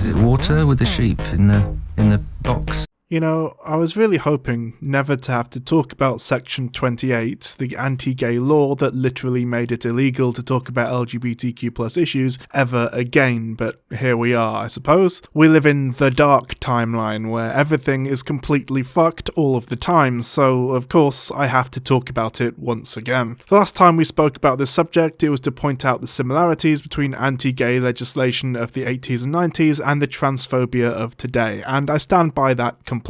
Is it water with the sheep in the box? You know, I was really hoping never to have to talk about Section 28, the anti-gay law that literally made it illegal to talk about LGBTQ+ issues ever again, but here we are, I suppose. We live in the dark timeline where everything is completely fucked all of the time, so of course I have to talk about it once again. The last time we spoke about this subject, it was to point out the similarities between anti-gay legislation of the 80s and 90s and the transphobia of today, and I stand by that completely.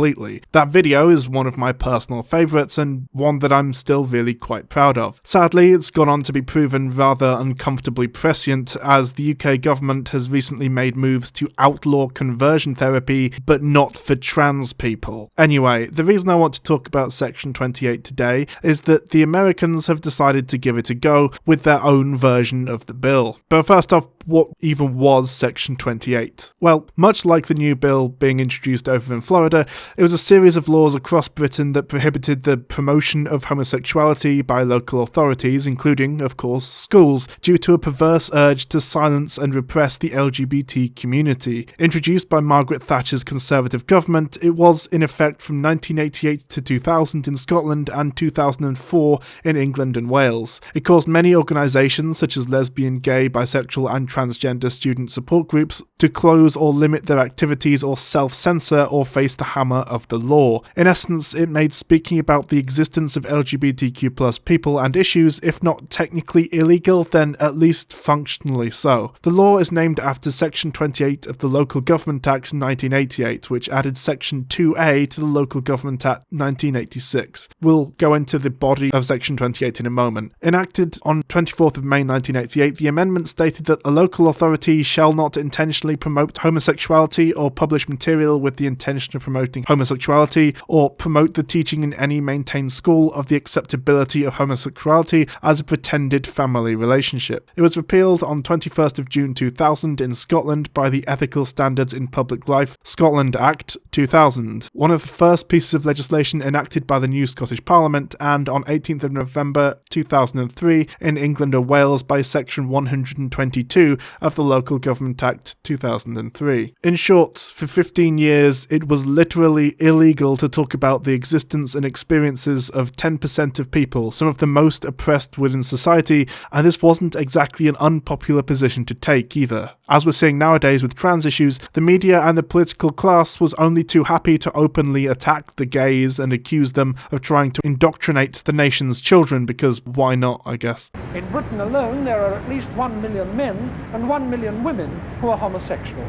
That video is one of my personal favourites and one that I'm still really quite proud of. Sadly, it's gone on to be proven rather uncomfortably prescient, as the UK government has recently made moves to outlaw conversion therapy, but not for trans people. Anyway, the reason I want to talk about Section 28 today is that the Americans have decided to give it a go with their own version of the bill. But first off, what even was Section 28? Well, much like the new bill being introduced over in Florida, it was a series of laws across Britain that prohibited the promotion of homosexuality by local authorities, including, of course, schools, due to a perverse urge to silence and repress the LGBT community. Introduced by Margaret Thatcher's Conservative government, it was in effect from 1988 to 2000 in Scotland and 2004 in England and Wales. It caused many organisations such as lesbian, gay, bisexual and transgender student support groups to close or limit their activities or self-censor or face the hammer of the law. In essence, it made speaking about the existence of LGBTQ+ people and issues, if not technically illegal, then at least functionally so. The law is named after Section 28 of the Local Government Act 1988, which added Section 2A to the Local Government Act 1986. We'll go into the body of Section 28 in a moment. Enacted on 24th of May 1988, the amendment stated that a local authority shall not intentionally promote homosexuality or publish material with the intention of promoting homosexuality or promote the teaching in any maintained school of the acceptability of homosexuality as a pretended family relationship. It was repealed on 21st of June 2000 in Scotland by the Ethical Standards in Public Life Scotland Act 2000, one of the first pieces of legislation enacted by the new Scottish Parliament, and on 18th of November 2003 in England and Wales by Section 122 of the Local Government Act 2003. In short, for 15 years it was literally illegal to talk about the existence and experiences of 10% of people, some of the most oppressed within society, and this wasn't exactly an unpopular position to take either. As we're seeing nowadays with trans issues, the media and the political class was only too happy to openly attack the gays and accuse them of trying to indoctrinate the nation's children, because why not, I guess. In Britain alone, there are at least 1 million men and 1 million women who are homosexual.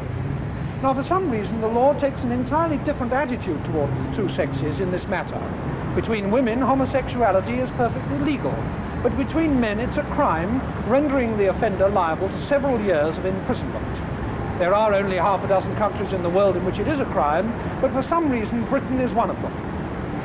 Now, for some reason, the law takes an entirely different attitude toward the two sexes in this matter. Between women, homosexuality is perfectly legal, but between men it's a crime, rendering the offender liable to several years of imprisonment. There are only half a dozen countries in the world in which it is a crime, but for some reason Britain is one of them.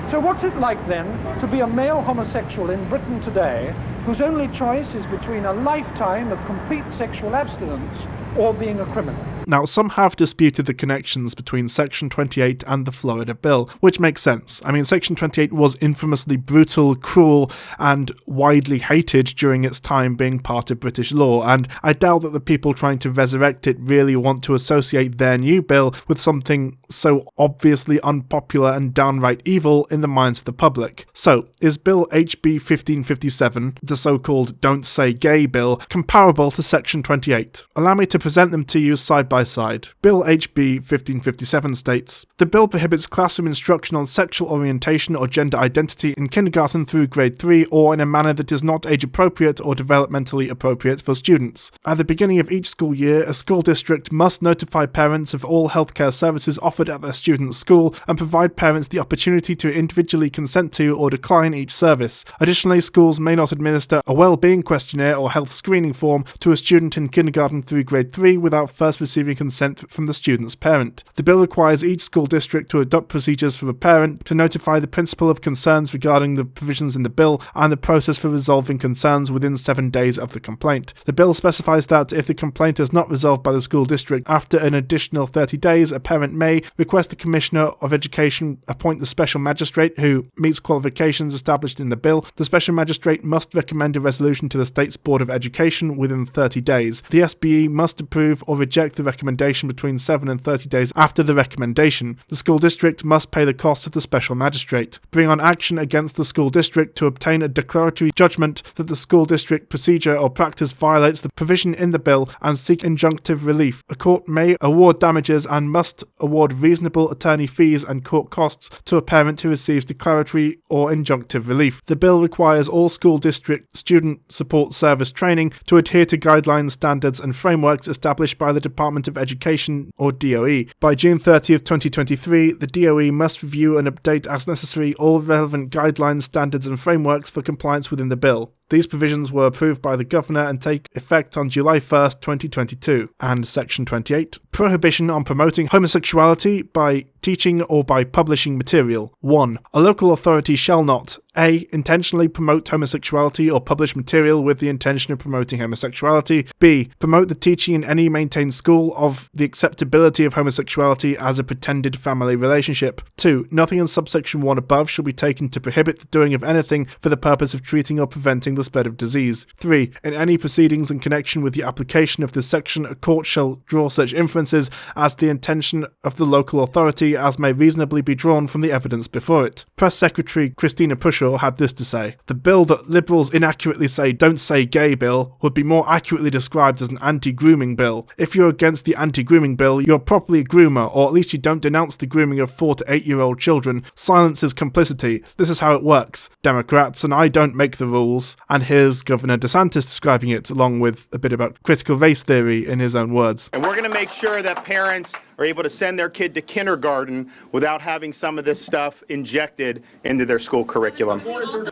So what's it like then to be a male homosexual in Britain today whose only choice is between a lifetime of complete sexual abstinence or being a criminal? Now, some have disputed the connections between Section 28 and the Florida bill, which makes sense. I mean, Section 28 was infamously brutal, cruel, and widely hated during its time being part of British law, and I doubt that the people trying to resurrect it really want to associate their new bill with something so obviously unpopular and downright evil in the minds of the public. So, is Bill HB 1557, the so-called Don't Say Gay bill, comparable to Section 28? Allow me to present them to you side by side. Bill HB 1557 states, "The bill prohibits classroom instruction on sexual orientation or gender identity in kindergarten through grade 3 or in a manner that is not age appropriate or developmentally appropriate for students. At the beginning of each school year, a school district must notify parents of all healthcare services offered at their student's school and provide parents the opportunity to individually consent to or decline each service. Additionally, schools may not administer a well-being questionnaire or health screening form to a student in kindergarten through grade 3 without first receiving consent from the student's parent. The bill requires each school district to adopt procedures for the parent to notify the principal of concerns regarding the provisions in the bill and the process for resolving concerns within 7 days of the complaint. The bill specifies that if the complaint is not resolved by the school district after an additional 30 days, a parent may request the Commissioner of Education appoint the special magistrate who meets qualifications established in the bill. The special magistrate must recommend a resolution to the State's Board of Education within 30 days. The SBE must approve or reject the recommendation between 7 and 30 days after the recommendation, the school district must pay the costs of the special magistrate. Bring on action against the school district to obtain a declaratory judgment that the school district procedure or practice violates the provision in the bill and seek injunctive relief. A court may award damages and must award reasonable attorney fees and court costs to a parent who receives declaratory or injunctive relief. The bill requires all school district student support service training to adhere to guidelines, standards and frameworks established by the Department of Education or DOE. By June 30th, 2023, the DOE must review and update as necessary all relevant guidelines, standards and frameworks for compliance within the bill. These provisions were approved by the Governor and take effect on July 1st, 2022. And Section 28, prohibition on promoting homosexuality by teaching or by publishing material. 1. A local authority shall not A. Intentionally promote homosexuality or publish material with the intention of promoting homosexuality. B. Promote the teaching in any maintained school of the acceptability of homosexuality as a pretended family relationship. 2. Nothing in subsection 1 above shall be taken to prohibit the doing of anything for the purpose of treating or preventing the spread of disease. 3. In any proceedings in connection with the application of this section, a court shall draw such inferences as the intention of the local authority as may reasonably be drawn from the evidence before it. Press Secretary Christina Pushaw had this to say: "The bill that Liberals inaccurately say 'Don't say gay' bill would be more accurately described as an anti-grooming bill. If you're against the anti-grooming bill, you're probably a groomer, or at least you don't denounce the grooming of 4 to 8-year-old children. Silence is complicity. This is how it works. Democrats, and I don't make the rules." And here's Governor DeSantis describing it, along with a bit about critical race theory in his own words. And we're going to make sure that parents are able to send their kid to kindergarten without having some of this stuff injected into their school curriculum.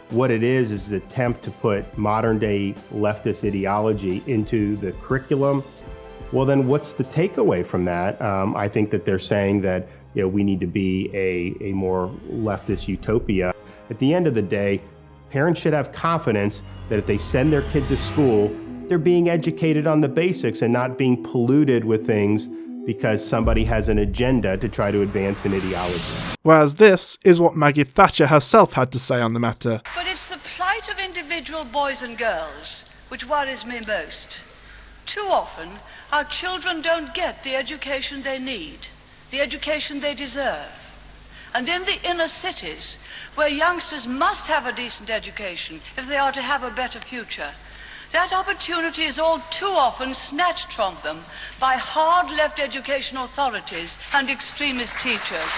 What it is an attempt to put modern-day leftist ideology into the curriculum. Well, then what's the takeaway from that? I think that they're saying that we need to be a more leftist utopia. At the end of the day, parents should have confidence that if they send their kid to school, they're being educated on the basics and not being polluted with things because somebody has an agenda to try to advance an ideology. Whereas this is what Maggie Thatcher herself had to say on the matter. But it's the plight of individual boys and girls which worries me most. Too often, our children don't get the education they need, the education they deserve. And in the inner cities, where youngsters must have a decent education if they are to have a better future, that opportunity is all too often snatched from them by hard left education authorities and extremist teachers.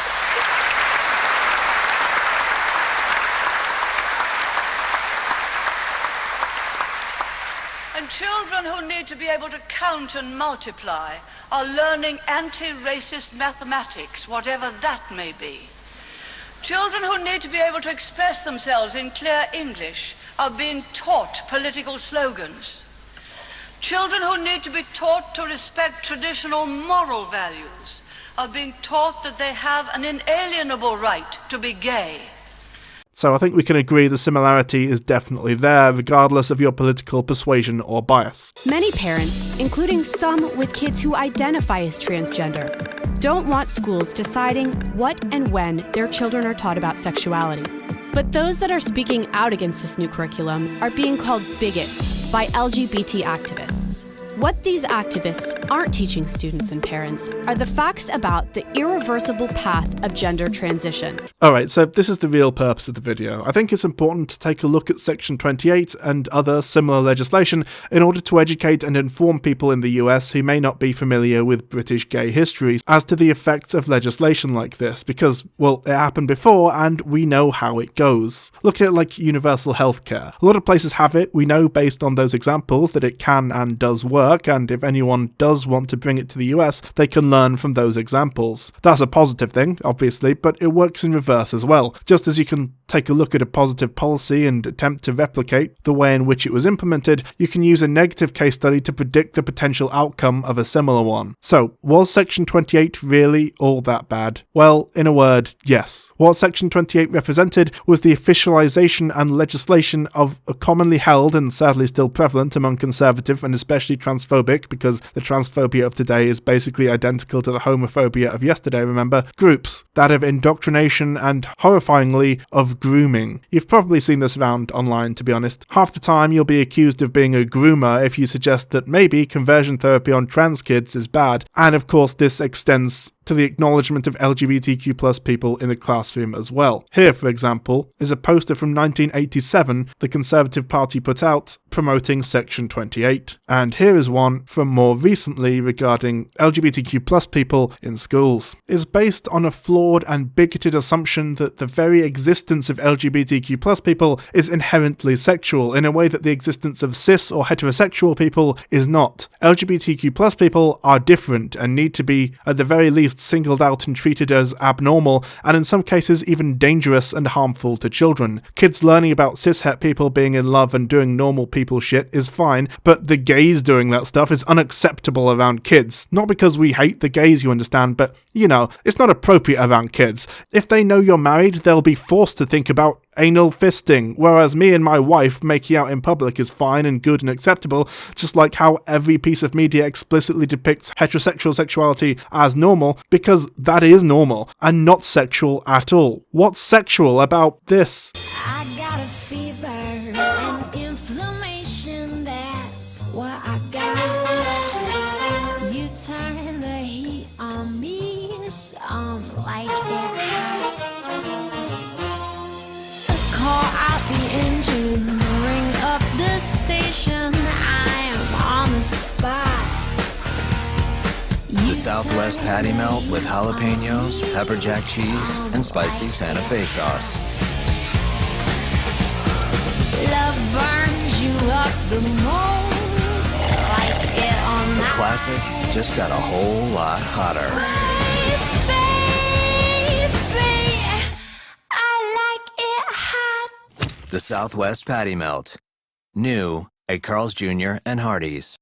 And children who need to be able to count and multiply are learning anti-racist mathematics, whatever that may be. Children who need to be able to express themselves in clear English are being taught political slogans. Children who need to be taught to respect traditional moral values are being taught that they have an inalienable right to be gay. So I think we can agree the similarity is definitely there, regardless of your political persuasion or bias. Many parents, including some with kids who identify as transgender, don't want schools deciding what and when their children are taught about sexuality. But those that are speaking out against this new curriculum are being called bigots by LGBT activists. What these activists aren't teaching students and parents are the facts about the irreversible path of gender transition. Alright, so this is the real purpose of the video. I think it's important to take a look at Section 28 and other similar legislation in order to educate and inform people in the US who may not be familiar with British gay history as to the effects of legislation like this, because, well, it happened before and we know how it goes. Look at it like universal healthcare. A lot of places have it. We know based on those examples that it can and does work, and if anyone does want to bring it to the US, they can learn from those examples. That's a positive thing, obviously, but it works in reverse as well. Just as you can take a look at a positive policy and attempt to replicate the way in which it was implemented, you can use a negative case study to predict the potential outcome of a similar one. So, was Section 28 really all that bad? Well, in a word, yes. What Section 28 represented was the officialization and legislation of a commonly held and sadly still prevalent among conservative and especially transphobic, because the transphobia of today is basically identical to the homophobia of yesterday, remember, groups that have indoctrination and, horrifyingly, of grooming. You've probably seen this around online, to be honest. Half the time you'll be accused of being a groomer if you suggest that maybe conversion therapy on trans kids is bad, and of course this extends to the acknowledgement of LGBTQ+ people in the classroom as well. Here, for example, is a poster from 1987 the Conservative Party put out promoting Section 28. And here is one from more recently regarding LGBTQ+ people in schools. It's based on a flawed and bigoted assumption that the very existence of LGBTQ+ people is inherently sexual in a way that the existence of cis or heterosexual people is not. LGBTQ+ people are different and need to be, at the very least, singled out and treated as abnormal, and in some cases even dangerous and harmful to children. Kids learning about cishet people being in love and doing normal people shit is fine, but the gays doing that stuff is unacceptable around kids. Not because we hate the gays, you understand, but, you know, it's not appropriate around kids. If they know you're married, they'll be forced to think about anal fisting, whereas me and my wife making out in public is fine and good and acceptable, just like how every piece of media explicitly depicts heterosexual sexuality as normal, because that is normal, and not sexual at all. What's sexual about this? I got a fever and inflammation, that's what I got. You turn the heat on me, so I'm like it hot. Call out the engine, ring up the station, I'm on the spot. The Southwest Patty Melt with jalapenos, pepper jack cheese, and spicy Santa Fe sauce. Love burns you up the most, like it or The not. classic just got a whole lot hotter. Baby, I like it hot. The Southwest Patty Melt. New at Carl's Jr. and Hardee's.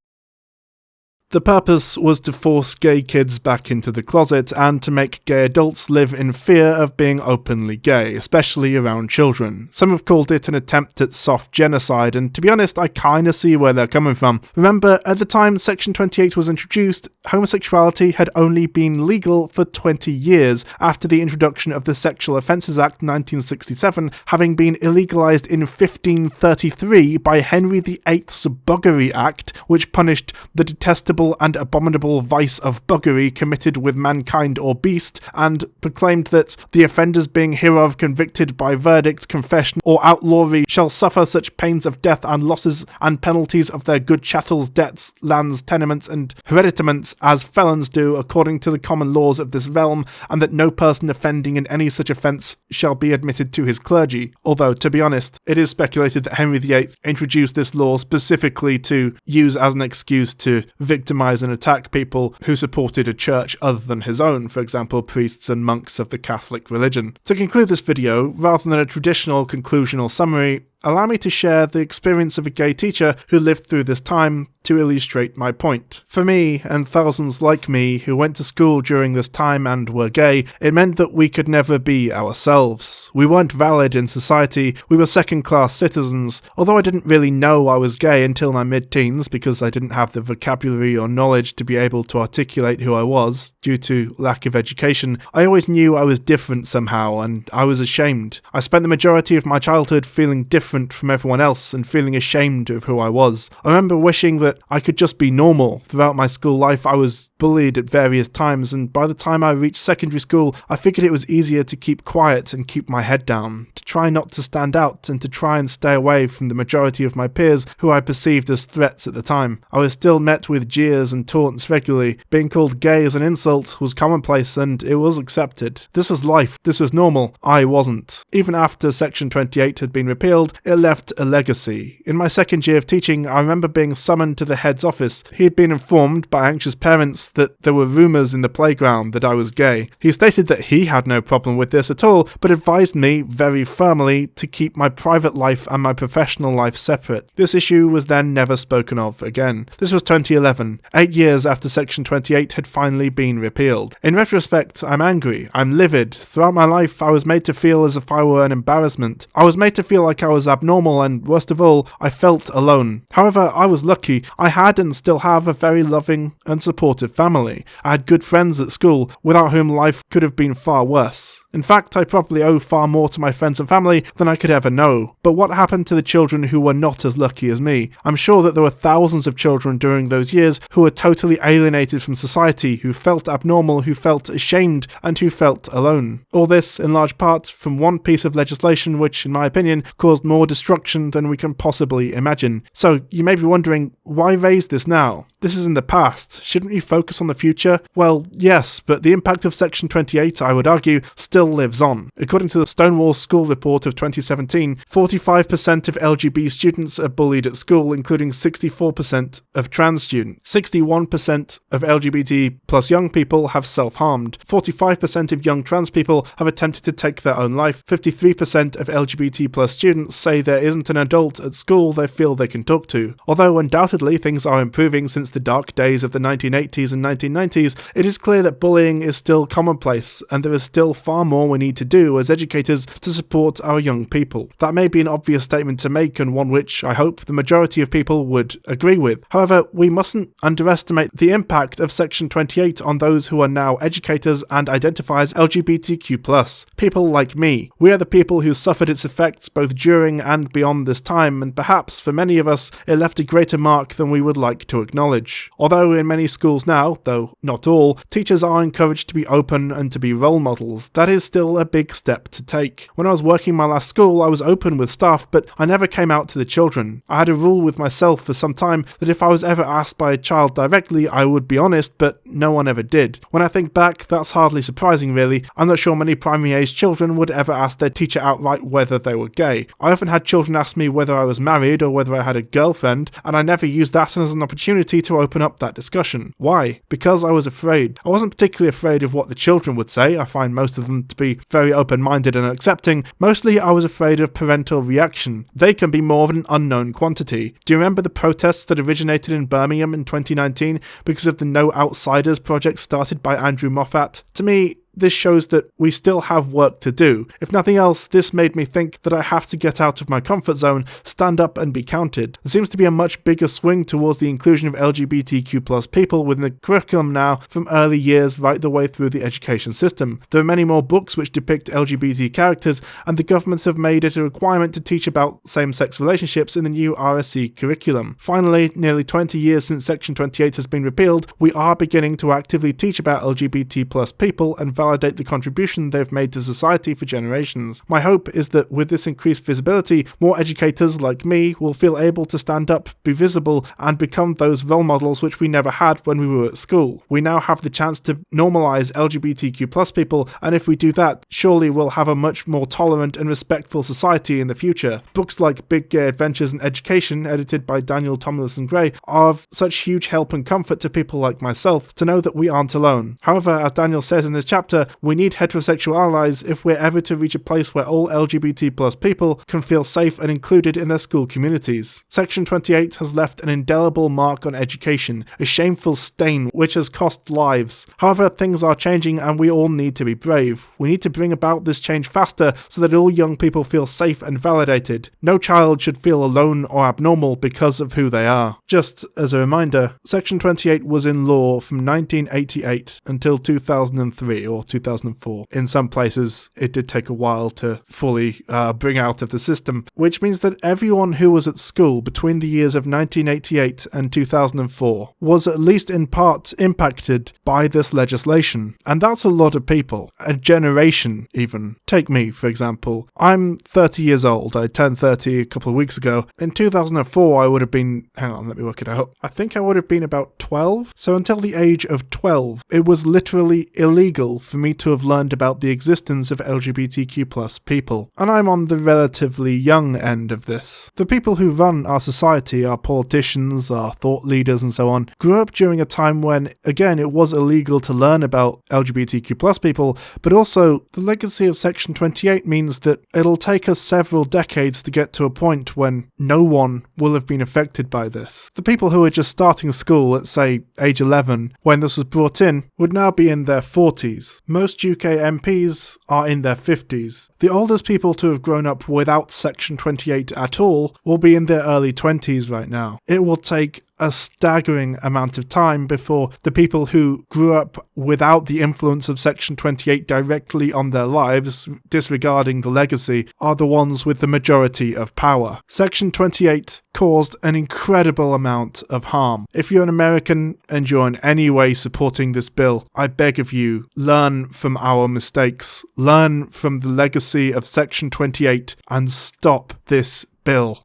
The purpose was to force gay kids back into the closet and to make gay adults live in fear of being openly gay, especially around children. Some have called it an attempt at soft genocide, and to be honest, I kinda see where they're coming from. Remember, at the time Section 28 was introduced, homosexuality had only been legal for 20 years after the introduction of the Sexual Offences Act 1967, having been illegalised in 1533 by Henry VIII's Buggery Act, which punished the detestable and abominable vice of buggery committed with mankind or beast, and proclaimed that the offenders being hereof convicted by verdict, confession, or outlawry shall suffer such pains of death and losses and penalties of their good chattels, debts, lands, tenements, and hereditaments as felons do according to the common laws of this realm, and that no person offending in any such offence shall be admitted to his clergy. Although, to be honest, it is speculated that Henry VIII introduced this law specifically to use as an excuse to victimize and attack people who supported a church other than his own, for example priests and monks of the Catholic religion. To conclude this video, rather than a traditional conclusion or summary, allow me to share the experience of a gay teacher who lived through this time to illustrate my point. For me, and thousands like me who went to school during this time and were gay, it meant that we could never be ourselves. We weren't valid in society, we were second-class citizens. Although I didn't really know I was gay until my mid-teens because I didn't have the vocabulary or knowledge to be able to articulate who I was, due to lack of education, I always knew I was different somehow, and I was ashamed. I spent the majority of my childhood feeling different from everyone else and feeling ashamed of who I was. I remember wishing that I could just be normal. Throughout my school life I was bullied at various times, and by the time I reached secondary school I figured it was easier to keep quiet and keep my head down, to try not to stand out and to try and stay away from the majority of my peers who I perceived as threats at the time. I was still met with jeers and taunts regularly. Being called gay as an insult was commonplace and it was accepted. This was life. This was normal. I wasn't. Even after Section 28 had been repealed, it left a legacy. In my second year of teaching, I remember being summoned to the head's office. He had been informed by anxious parents that there were rumours in the playground that I was gay. He stated that he had no problem with this at all, but advised me very firmly to keep my private life and my professional life separate. This issue was then never spoken of again. This was 2011, 8 years after Section 28 had finally been repealed. In retrospect, I'm angry. I'm livid. Throughout my life, I was made to feel as if I were an embarrassment. I was made to feel like I was abnormal, and worst of all, I felt alone. However, I was lucky. I had and still have a very loving and supportive family. I had good friends at school, without whom life could have been far worse. In fact, I probably owe far more to my friends and family than I could ever know. But what happened to the children who were not as lucky as me? I'm sure that there were thousands of children during those years who were totally alienated from society, who felt abnormal, who felt ashamed, and who felt alone. All this, in large part, from one piece of legislation which, in my opinion, caused more destruction than we can possibly imagine. So, you may be wondering, why raise this now? This is in the past. Shouldn't we focus on the future? Well, yes, but the impact of Section 28, I would argue, still lives on. According to the Stonewall School Report of 2017, 45% of LGBT students are bullied at school, including 64% of trans students. 61% of LGBT plus young people have self-harmed. 45% of young trans people have attempted to take their own life. 53% of LGBT plus students say there isn't an adult at school they feel they can talk to. Although undoubtedly things are improving since the dark days of the 1980s and 1990s, it is clear that bullying is still commonplace, and there is still far more we need to do as educators to support our young people. That may be an obvious statement to make, and one which I hope the majority of people would agree with. However, we mustn't underestimate the impact of Section 28 on those who are now educators and identify as LGBTQ+. People like me. We are the people who suffered its effects both during and beyond this time, and perhaps for many of us it left a greater mark than we would like to acknowledge. Although in many schools now, though not all, teachers are encouraged to be open and to be role models, that is still a big step to take. When I was working my last school, I was open with staff, but I never came out to the children. I had a rule with myself for some time that if I was ever asked by a child directly, I would be honest, but no one ever did. When I think back, that's hardly surprising really. I'm not sure many primary age children would ever ask their teacher outright whether they were gay. I often had children ask me whether I was married or whether I had a girlfriend, and I never used that as an opportunity to open up that discussion. Why? Because I was afraid. I wasn't particularly afraid of what the children would say. I find most of them to be very open-minded and accepting. Mostly I was afraid of parental reaction. They can be more of an unknown quantity. Do you remember the protests that originated in Birmingham in 2019 because of the No Outsiders project started by Andrew Moffat? To me, this shows that we still have work to do. If nothing else, this made me think that I have to get out of my comfort zone, stand up and be counted. There seems to be a much bigger swing towards the inclusion of LGBTQ+ people within the curriculum now, from early years right the way through the education system. There are many more books which depict LGBT characters, and the government have made it a requirement to teach about same-sex relationships in the new RSC curriculum. Finally, nearly 20 years since Section 28 has been repealed, we are beginning to actively teach about LGBT+ people and validate the contribution they've made to society for generations. My hope is that with this increased visibility, more educators like me will feel able to stand up, be visible, and become those role models which we never had when we were at school. We now have the chance to normalise LGBTQ+ people, and if we do that, surely we'll have a much more tolerant and respectful society in the future. Books like Big Gay Adventures in Education, edited by Daniel Tomlinson Gray, are of such huge help and comfort to people like myself to know that we aren't alone. However, as Daniel says in this chapter, we need heterosexual allies if we're ever to reach a place where all LGBT+ people can feel safe and included in their school communities. Section 28 has left an indelible mark on education, a shameful stain which has cost lives. However, things are changing and we all need to be brave. We need to bring about this change faster so that all young people feel safe and validated. No child should feel alone or abnormal because of who they are. Just as a reminder, Section 28 was in law from 1988 until 2003 or 2004. In some places, it did take a while to fully bring out of the system, which means that everyone who was at school between the years of 1988 and 2004 was at least in part impacted by this legislation. And that's a lot of people. A generation, even. Take me, for example. I'm 30 years old. I turned 30 a couple of weeks ago. In 2004, I would have been... Hang on, let me work it out. I think I would have been about 12. So until the age of 12, it was literally illegal for me to have learned about the existence of LGBTQ+ people. And I'm on the relatively young end of this. The people who run our society, our politicians, our thought leaders and so on, grew up during a time when, again, it was illegal to learn about LGBTQ+ people, but also the legacy of Section 28 means that it'll take us several decades to get to a point when no one will have been affected by this. The people who are just starting school at, say, age 11, when this was brought in, would now be in their 40s. 30s. Most UK MPs are in their 50s. The oldest people to have grown up without Section 28 at all will be in their early 20s right now. It will take a staggering amount of time before the people who grew up without the influence of Section 28 directly on their lives, disregarding the legacy, are the ones with the majority of power. Section 28 caused an incredible amount of harm. If you're an American and you're in any way supporting this bill, I beg of you, learn from our mistakes, learn from the legacy of Section 28 and stop this bill.